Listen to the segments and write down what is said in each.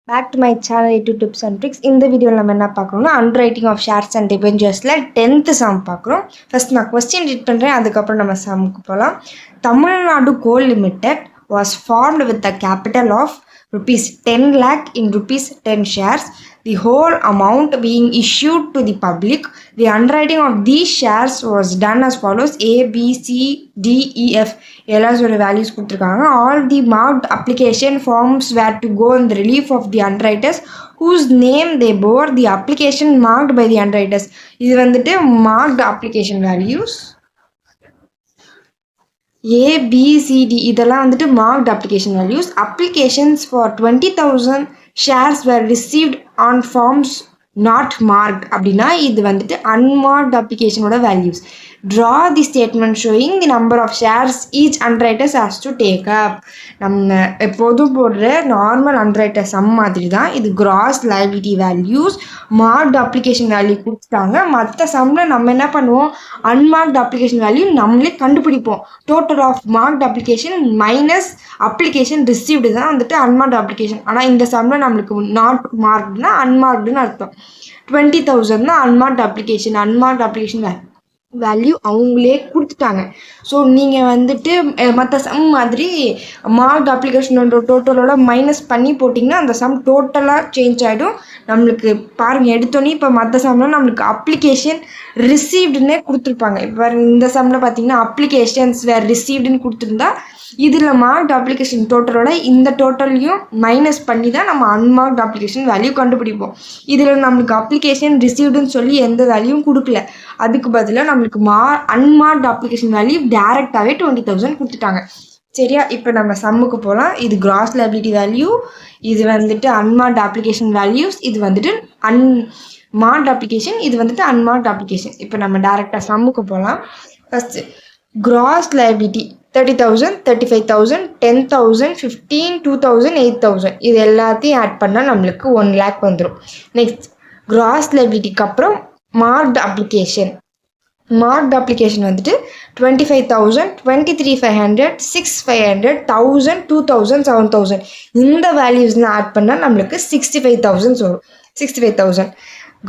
Back to my channel YouTube tips and tricks. இந்த வீடியோவில் நம்ம என்ன பார்க்குறோம்னா அண்டர்ரைட்டிங் ஆஃப் ஷேர்ஸ் அண்ட் டிபெஞ்சர்ஸில் 10th சம் பார்க்குறோம். ஃபர்ஸ்ட் நான் கொஸ்டின் ரீட் பண்ணுறேன், அதுக்கப்புறம் நம்ம சம்முக்கு போகலாம். Tamil Nadu coal limited was formed with a capital of rupees 10 lakh in rupees 10 shares, the whole amount being issued to the public. The underwriting of these shares was done as follows: A, B, C, D, E, F. எல்லாரோட values கொடுத்துருக்காங்க. All the marked application forms were to go in the relief of the underwriters whose name they bore. The application marked by the underwriters. இது வந்துட்டு marked application values. A, B, C, D இதெல்லாம் வந்துட்டு marked application values. Applications for 20,000 shares were received on forms not marked. அப்படின்னா இது வந்துட்டு unmarked applicationோட values. Draw the statement showing the number of shares each underwriters has to take up. நம்ம எப்போதும் போடுற normal underwriter sum மாதிரி தான் இது. gross liability values, marked application value கொடுத்துட்டாங்க. மற்ற சம்மில் நம்ம என்ன பண்ணுவோம், unmarked application value நம்மளே கண்டுபிடிப்போம். Total of marked application minus application received தான் வந்துட்டு unmarked application. ஆனால் இந்த சம்மில் நம்மளுக்கு நாட் மார்க்டுனா அன்மார்க்டுன்னு அர்த்தம். 20,000 தான் unmarked application வேல்யூ அவங்களே கொடுத்துட்டாங்க. ஸோ நீங்கள் வந்துட்டு மற்ற சம் மாதிரி மார்க்ட் அப்ளிகேஷனோட டோட்டலோட மைனஸ் பண்ணி போட்டிங்கன்னா அந்த சம் டோட்டலாக சேஞ்ச் ஆகிடும். நம்மளுக்கு பாருங்கள், எடுத்தோன்னே இப்போ மற்ற சம்மில் நம்மளுக்கு அப்ளிகேஷன் ரிசீவ்டுன்னே கொடுத்துருப்பாங்க. இப்போ இந்த சம்மில் பார்த்தீங்கன்னா அப்ளிகேஷன்ஸ் வேறு ரிசீவ்டுன்னு கொடுத்துருந்தா இதில் மார்க்ட் அப்ளிகேஷன் டோட்டலோட இந்த டோட்டலையும் மைனஸ் பண்ணி தான் நம்ம அன்மார்க்ட் அப்ளிகேஷன் வேல்யூ கண்டுபிடிப்போம். இதில் நம்மளுக்கு அப்ளிகேஷன் ரிசீவ்டுன்னு சொல்லி எந்த வேல்யூவும் கொடுக்கல. அதுக்கு பதிலாக நம்மளுக்கு அன்மார்க்ட் அப்ளிகேஷன் வேல்யூ டேரெக்டாகவே 20,000 கொடுத்துட்டாங்க. சரியா, இப்போ நம்ம சம்முக்கு போகலாம். இது கிராஸ் லைபிலிட்டி வேல்யூ, இது வந்துட்டு அன்மார்க்ட் அப்ளிகேஷன் வேல்யூஸ், இது வந்துட்டு மார்க்ட் அப்ளிகேஷன், இது வந்துட்டு அன்மார்க்ட் அப்ளிகேஷன். இப்போ நம்ம டேரெக்டாக சம்முக்கு போகலாம். ஃபஸ்ட்டு கிராஸ் லைபிலிட்டி 30,000, 35,000, 10,000, 15, 2,000, 8,000 இது எல்லாத்தையும் ஆட் பண்ணால் நம்மளுக்கு 1 lakh வந்துடும். நெக்ஸ்ட் கிராஸ் லைபிலிட்டிக்கு அப்புறம் மார்க்ட் அப்ளிகேஷன் வந்துட்டு 25,000, 23,500, 6,500, 1,000, 2,000, 7,000 இந்த வேல்யூஸ்லாம் ஆட் பண்ணால் நம்மளுக்கு 65,000 வரும். 65,000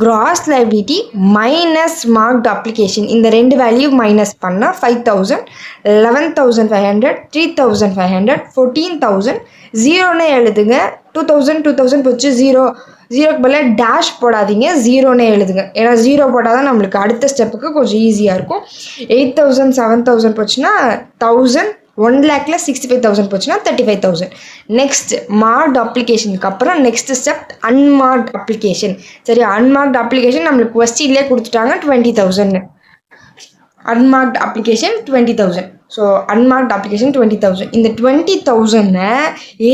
cross liability minus marked application, இந்த ரெண்டு வேல்யூ மைனஸ் பண்ணால் 5,000, 11,500, 3,500, 14,000 ஜீரோன்னு எழுதுங்க. 2,000 போச்சு, ஜீரோக்கு பதிலாக டேஷ் போடாதீங்க, ஜீரோன்னு எழுதுங்க. ஏன்னா ஜீரோ போட்டால் தான் நம்மளுக்கு அடுத்த ஸ்டெப்புக்கு கொஞ்சம் ஈஸியாக இருக்கும். 8,000, 7,000 போச்சுன்னா 1,000, 1 lakhல 65,000 போச்சுன்னா 35,000. நெக்ஸ்ட் மார்க்ட் அப்ளிகேஷனுக்கு அப்புறம் நெக்ஸ்ட் ஸ்டெப் அன்மார்க்ட் அப்ளிகேஷன். சரி, அன்மார்க்ட் அப்ளிகேஷன் நம்மளுக்கு கொஸ்டின்லேயே கொடுத்துட்டாங்க 20,000. Unmarked application 20,000. So unmarked application 20,000. இந்த 20,000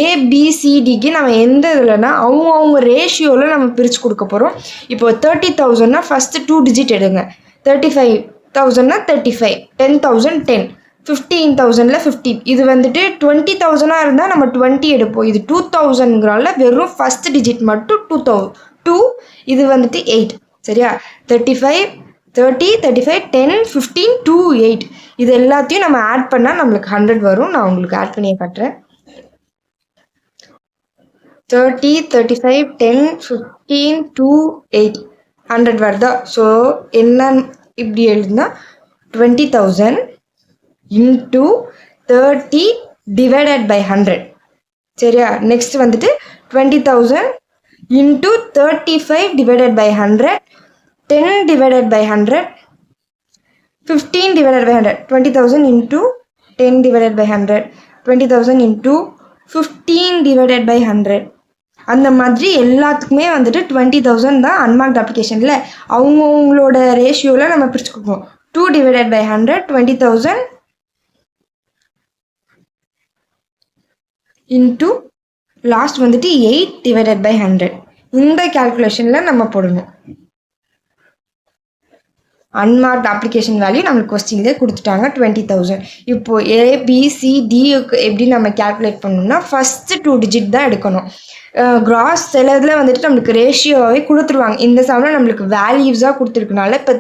ஏபிசிடிக்கு நம்ம எந்த இதுலனா அவங்க ரேஷியோவில் நம்ம பிரித்து கொடுக்க போகிறோம். இப்போ 30,000னா ஃபஸ்ட்டு 2 digit எடுங்க. 35,000னா 35, 10,000 10, 15,000ல 15. இது வந்துட்டு 20,000 இருந்தால் நம்ம 20 எடுப்போம். இது 2,000ங்கிறால வெறும் ஃபஸ்ட் டிஜிட் மட்டும் 2. இது வந்துட்டு 8. சரியா, 35, 30, 35, 10, 15, 2, 8 இது எல்லாத்தையும் நம்ம ஆட் பண்ணால் நம்மளுக்கு 100 வரும். நான் உங்களுக்கு ஆட் பண்ணியே காட்டுறேன். 30, 35, 10, 15, 2, 8 100 வருதா? ஸோ என்ன இப்படி எழுதுனா 20,000 into 30 divided by 100. சரியா, நெக்ஸ்ட் வந்துட்டு 20,000 into 35 divided by 100, 10 divided by 100, 15 divided by 100. 20,000 into 10 divided by 100, 20,000 into 15 divided by 100. அந்த மாதிரி எல்லாத்துக்குமே வந்துட்டு 20,000 தான் அன்மார்க்ட் அப்ளிகேஷனில் அவங்களோட ரேஷியோவில் நம்ம பிரித்து கொடுப்போம். 2 divided by 100, 20,000 into லாஸ்ட் வந்துட்டு 8 divided by 100. இந்த கேல்குலேஷனில் நம்ம போடணும். அன்மார்க்ட் அப்ளிகேஷன் வேல்யூ நம்மளுக்கு கொஸ்டின்லேயே கொடுத்துட்டாங்க 20,000. இப்போது ஏபிசிடிக்கு எப்படி நம்ம கேல்குலேட் பண்ணணும்னா ஃபஸ்ட்டு 2 digit தான் எடுக்கணும். கிராஸ் சிலதில் வந்துட்டு நம்மளுக்கு ரேஷியோவே கொடுத்துருவாங்க. இந்த சமயம் நம்மளுக்கு வேல்யூஸாக கொடுத்துருக்கனால இப்போ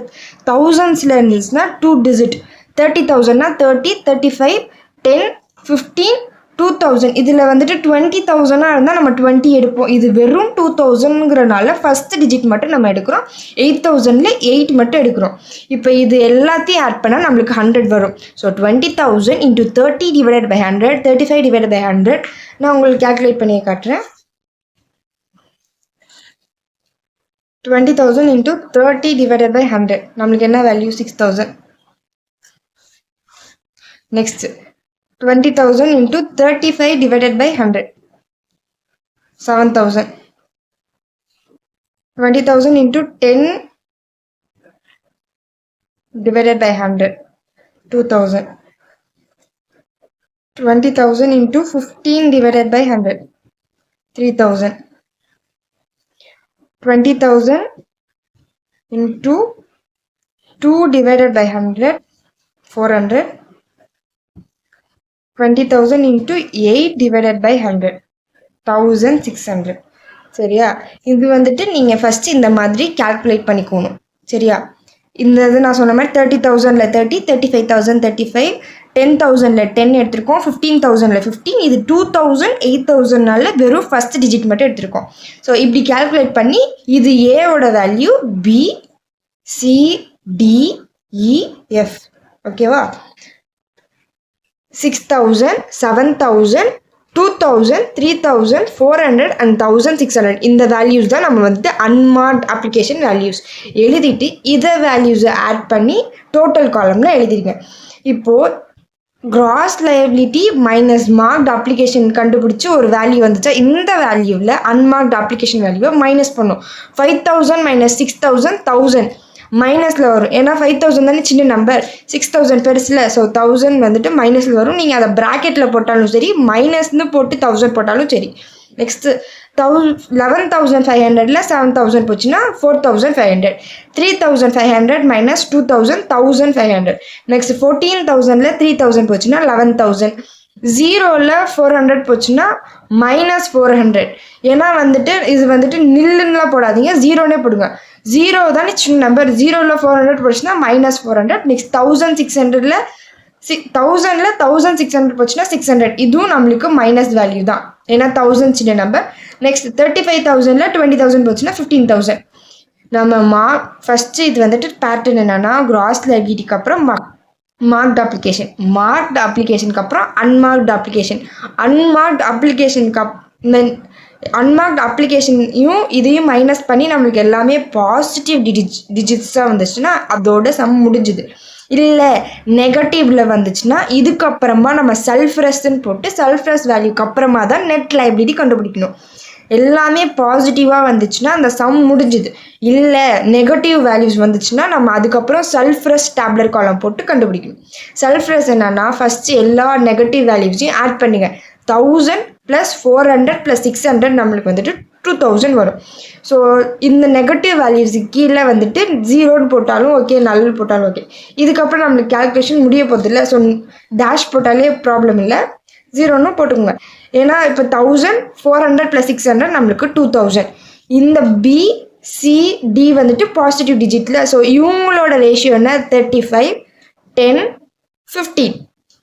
1000s இருந்துச்சுன்னா 2 digit. 30,000னா 30, 35, 10, 15, 2000 இதில் வந்துட்டு 20,000 இருந்தால் நம்ம 20 எடுப்போம். இது வெறும் 2000ங்கிறனால ஃபஸ்ட் டிஜிட் மட்டும் நம்ம எடுக்கிறோம். 8000ல் 8 மட்டும் எடுக்கிறோம். இப்போ இது எல்லாத்தையும் ஆட் பண்ணால் நம்மளுக்கு 100 வரும். So 20,000 into 30 divided by 100, 35 divided by 100. நான் உங்களுக்கு கேல்குலேட் பண்ணி காட்டுறேன். 20,000 into 30 divided by 100. நம்மளுக்கு என்ன value? 6,000. Next 20,000 into 35 divided by 100. 7,000. 20,000 into 10 divided by 100. 2,000. 20,000 into 15 divided by 100. 3,000. 20,000 into 2 divided by 100. 400. 20,000 into 8 divided by 100. 1,600. சரியா? இது வந்துட்டு நீங்கள் ஃபஸ்ட்டு இந்த மாதிரி கால்குலேட் பண்ணிக்கணும். சரியா? இந்த இது நான் சொன்ன மாதிரி 30,000ல் 30, 35,000 35, 10,000ல் 10 எடுத்திருக்கோம், 15,000ல் 15. இது 2,000, 8,000னால வெறும் ஃபஸ்ட் டிஜிட் மட்டும் எடுத்திருக்கோம். ஸோ இப்படி கால்குலேட் பண்ணி இது ஏவோட வேல்யூ பி, சி, டி, இ, எஃப். ஓகேவா? 6,000, 7,000, 2,000, 3,000, 400 and 1,600. இந்த வேல்யூஸ் தான் நம்ம வந்துட்டு அன்மார்க்ட் அப்ளிகேஷன் வேல்யூஸ். எழுதிட்டு இதை வேல்யூஸை ஆட் பண்ணி டோட்டல் காலம்ல எழுதிருங்க. இப்போது cross liability minus marked application கண்டுபிடிச்சி ஒரு வேல்யூ வந்துச்சா, இந்த வேல்யூவில் அன்மார்க்ட் அப்ளிகேஷன் வேல்யூவை மைனஸ் பண்ணும். 5,000 minus 6,000 1,000 மைனஸில் வரும். ஏன்னா 5,000 தானே சின்ன நம்பர், 6,000 பெருசில். ஸோ 1,000 வந்துட்டு மைனஸில் வரும். நீங்கள் அதை ப்ராக்கெட்டில் போட்டாலும் சரி, மைனஸ்னு போட்டு 1,000 போட்டாலும் சரி. நெக்ஸ்ட்டு 11,500ல் 7,000 போச்சுன்னா 4,500. 3,500 minus 2,000 1,500. நெக்ஸ்ட் 14,000ல் 3,000 போச்சுன்னா 11,000. 0ல் 400 போச்சுன்னா -400. ஏன்னா வந்துட்டு இது வந்துட்டு நில்லுன்னெலாம் போடாதீங்க, 0னே போடுங்க. 0 தானே சின்ன நம்பர். 0ல் 400 போச்சுன்னா -400. நெக்ஸ்ட் 1,600ல் 1000ல் 1,600 போச்சுன்னா 600. இதுவும் நம்மளுக்கு மைனஸ் வேல்யூ தான், ஏன்னா 1000 சின்ன நம்பர். நெக்ஸ்ட் 35,000ல் 20,000 போச்சுன்னா 15,000. நம்ம ஃபஸ்ட்டு இது வந்துட்டு பேட்டர்ன் என்னன்னா, கிராஸ் லைபிலிட்டிக்கு அப்புறம் மார்க்ட் அப்ளிகேஷன், மார்க்ட் அப்ளிகேஷனுக்கு அப்புறம் அன்மார்க்ட் அப்ளிகேஷன். அன்மார்க்ட் அப்ளிகேஷனையும் இதையும் மைனஸ் பண்ணி நம்மளுக்கு எல்லாமே பாசிட்டிவ் டிஜிட்ஸாக வந்துச்சுன்னா அதோட சம் முடிஞ்சுது. இல்லை நெகட்டிவில் வந்துச்சுன்னா இதுக்கப்புறமா நம்ம செல்ஃப்ரெஸ்ன்னு போட்டு செல்ஃப்ரெஸ் வேல்யூக்கு அப்புறமா தான் நெட் லைபிலிட்டி கண்டுபிடிக்கணும். எல்லாமே பாசிட்டிவாக வந்துச்சுன்னா அந்த சம் முடிஞ்சுது. இல்லை நெகட்டிவ் வேல்யூஸ் வந்துச்சுன்னா நம்ம அதுக்கப்புறம் செல்ஃப்ரெஸ் டேப்லர் காலம் போட்டு கண்டுபிடிக்கணும். செல்ஃப்ரெஸ் என்னன்னா, ஃபஸ்ட்டு எல்லா நெகட்டிவ் வேல்யூஸையும் ஆட் பண்ணுங்க. 1,000 + 400 + 600 நம்மளுக்கு வந்துட்டு 2,000 வரும். ஸோ இந்த நெகட்டிவ் வேல்யூஸுக்கு கீழே வந்துட்டு 0ன்னு போட்டாலும் ஓகே, நல்லு போட்டாலும் ஓகே. இதுக்கப்புறம் நம்மளுக்கு கேல்குலேஷன் முடிய போதில்லை. ஸோ டேஷ் போட்டாலே ப்ராப்ளம் இல்லை, 0ன்னு போட்டுக்கோங்க. ஏன்னா இப்போ 1,400 + 600 நம்மளுக்கு 2,000. இந்த பி, சி, டி வந்துட்டு பாசிட்டிவ் டிஜிட்டில். ஸோ இவங்களோட ரேஷியோ என்ன? 35, 10, 15.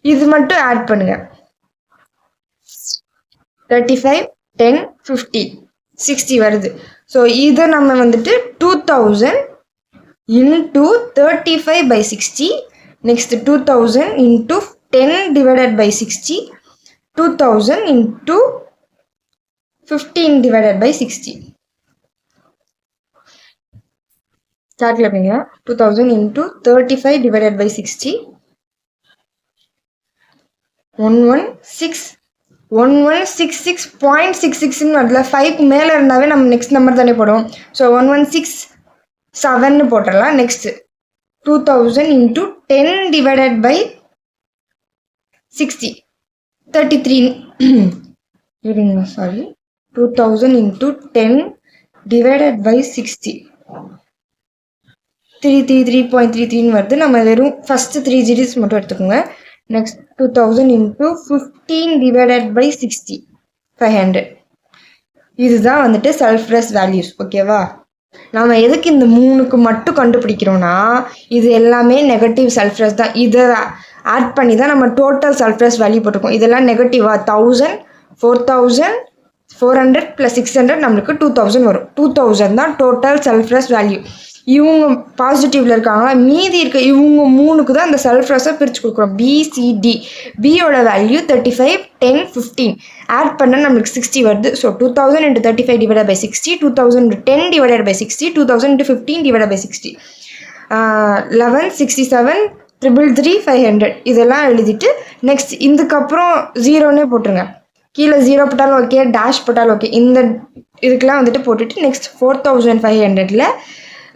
இது மட்டும் ஆட் பண்ணுங்கள். 35, 10, 15, 60 வருது. ஸோ இதை நம்ம வந்துட்டு 2,000 into 35/60. Next 2,000 into 10 divided by 60. 2,000 into 15 divided by 60. calculate பண்ணுங்க. 2,000 into 35 divided by 60. 1166.66 அதில் 5க்கு மேலே இருந்தாவே நம்ம நெக்ஸ்ட் நம்பர் தானே போடுவோம். ஸோ 1167 போட்டுடலாம். Next 2,000 into 10 divided by 60. 33 இருங்க, சாரி, 2,000 into 10 divided by 60. 333.33 வருது. நம்ம வெறும் ஃபஸ்ட்டு 3 digits மட்டும் எடுத்துக்கோங்க. Next 2,000 into 15 divided by 60. 500. இதுதான் வந்துட்டு செல்ஃப்ரெஸ் வேல்யூஸ். ஓகேவா? நம்ம எதுக்கு இந்த 3க்கு மட்டும் கண்டுபிடிக்கிறோன்னா இது எல்லாமே நெகட்டிவ் சல்ஃபரஸ் தான். இதை ஆட் பண்ணி தான் நம்ம டோட்டல் சல்ஃபரஸ் வேல்யூ போட்டிருக்கோம். இதெல்லாம் நெகட்டிவாக 1000 4400 + 600 நம்மளுக்கு 2000 வரும். 2000 தான் டோட்டல் சல்ஃபரஸ் வேல்யூ. இவங்க பாசிட்டிவில் இருக்காங்க, மீதி இருக்க இவங்க 3க்கு தான் அந்த சல்ஃபரஸை பிரித்து கொடுக்குறோம். பிசிடி. பியோட வேல்யூ 35 10 15 ஆட் பண்ணால் நம்மளுக்கு 60 வருது. ஸோ 2000 × 35 / 60, 2000 × 10 / 60, 2000 × 15 / 60, 11 67 333 500 இதெல்லாம் எழுதிட்டு நெக்ஸ்ட் இதுக்கப்புறம் 0ன்னே போட்டுருங்க. கீழே 0 போட்டாலும் ஓகே, டேஷ் போட்டாலும் ஓகே. இந்த இதுக்கெலாம் வந்துட்டு போட்டுட்டு நெக்ஸ்ட் 4500ல்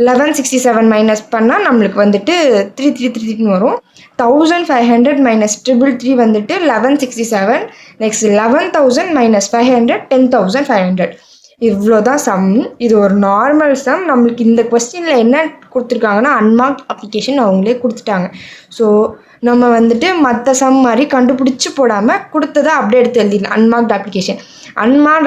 1167 மைனஸ் பண்ணால் நம்மளுக்கு வந்துட்டு 3333 வரும். 1500 மைனஸ் 333 வந்துட்டு 1167. Next 11000 minus 500 10500. இவ்வளோ தான் சம். இது ஒரு நார்மல் சம். நம்மளுக்கு இந்த கொஸ்டினில் என்ன கொடுத்துருக்காங்கன்னா அன்மார்க்ட் அப்ளிகேஷன் அவங்களே கொடுத்துட்டாங்க. ஸோ நம்ம வந்துட்டு மற்ற சம் மாதிரி கண்டுபிடிச்சி போடாமல் கொடுத்ததை அப்படியே எடுத்து எழுதிடலாம். அன்மார்க்ட்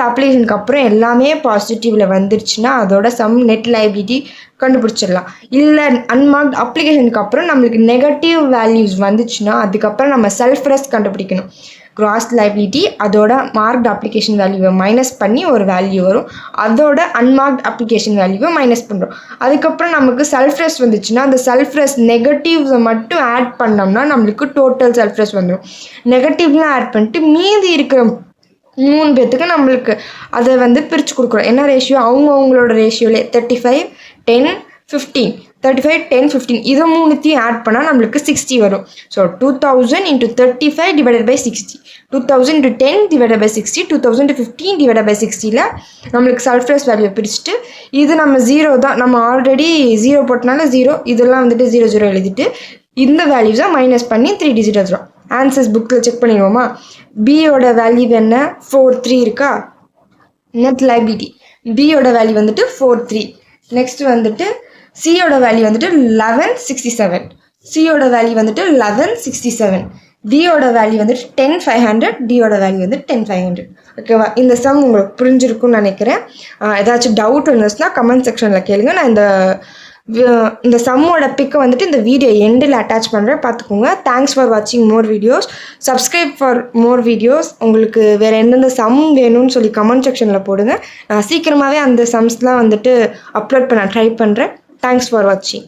அப்ளிகேஷனுக்கு அப்புறம் எல்லாமே பாசிட்டிவில் வந்துருச்சுன்னா அதோட சம் நெட் லைபிலிட்டி கண்டுபிடிச்சிடலாம். இல்லை அன்மார்க்ட் அப்ளிகேஷனுக்கு அப்புறம் நம்மளுக்கு நெகட்டிவ் வேல்யூஸ் வந்துச்சுன்னா அதுக்கப்புறம் நம்ம சல்ஃபரஸ் கண்டுபிடிக்கணும். கிராஸ் லைபிலிட்டி அதோட மார்க்ட் அப்ளிகேஷன் வேல்யூவை மைனஸ் பண்ணி ஒரு வேல்யூ வரும், அதோட அன்மார்க்ட் அப்ளிகேஷன் வேல்யூவை மைனஸ் பண்ணுறோம். அதுக்கப்புறம் நமக்கு சல்ஃபரஸ் வந்துச்சுன்னா அந்த சல்ஃபரஸ் நெகட்டிவ்ஸை மட்டும் ஆட் பண்ணோம்னா நம்மளுக்கு டோட்டல் சல்ஃபரஸ் வந்துடும். நெகட்டிவ்லாம் ஆட் பண்ணிட்டு மீதி இருக்கிற 3 பேர்த்துக்கு நம்மளுக்கு அதை வந்து பிரித்து கொடுக்குறோம். என்ன ரேஷியோ? அவங்களோட ரேஷியோலே 35 10 15 35 10 15 இதை 3த்தையும் ஆட் பண்ணால் நம்மளுக்கு 60 வரும். ஸோ 2000 × 35 / 60, 2000 × 10 / 60, 2000 × 15 / 60ல் நம்மளுக்கு சல்ஃபரஸ் வேல்யூ பிரிச்சுட்டு இது நம்ம 0 தான், நம்ம ஆல்ரெடி 0 போட்டனால 0, இதெல்லாம் வந்துட்டு 0 0 எழுதிட்டு இந்த வேல்யூஸை மைனஸ் பண்ணி 3 டிஜிட் வச்சுரும். ஆன்சர்ஸ் புக்கில் செக் பண்ணிடுவோமா? பியோட வேல்யூ என்ன? 43 இருக்கா? நெட் லைபிலிட்டி பியோட வேல்யூ வந்துட்டு 43. நெக்ஸ்ட் வந்துட்டு சியோட வேல்யூ வந்துட்டு 1167, சியோட வேல்யூ வந்துட்டு 1167, டியோட வேல்யூ வந்துட்டு 10500, டியோட வேல்யூ வந்து 10500. ஓகேவா? இந்த சம் உங்களுக்கு புரிஞ்சிருக்கும்னு நினைக்கிறேன். ஏதாச்சும் டவுட் இருந்துச்சுன்னா கமெண்ட் செக்ஷனில் கேளுங்க. நான் இந்த சம்மோட பிக்கை வந்துட்டு இந்த வீடியோ எண்டில் அட்டாச் பண்ணுறேன், பார்த்துக்கோங்க. தேங்க்ஸ் ஃபார் வாட்சிங் more videos. Subscribe for more videos. உங்களுக்கு வேறு எந்தெந்த சம் வேணும்னு சொல்லி கமெண்ட் செக்ஷனில் போடுங்க. நான் சீக்கிரமாகவே அந்த சம்ஸ்லாம் வந்துட்டு அப்லோட் பண்ண ட்ரை பண்ணுறேன். தேங்க்ஸ் ஃபார் வாட்சிங்.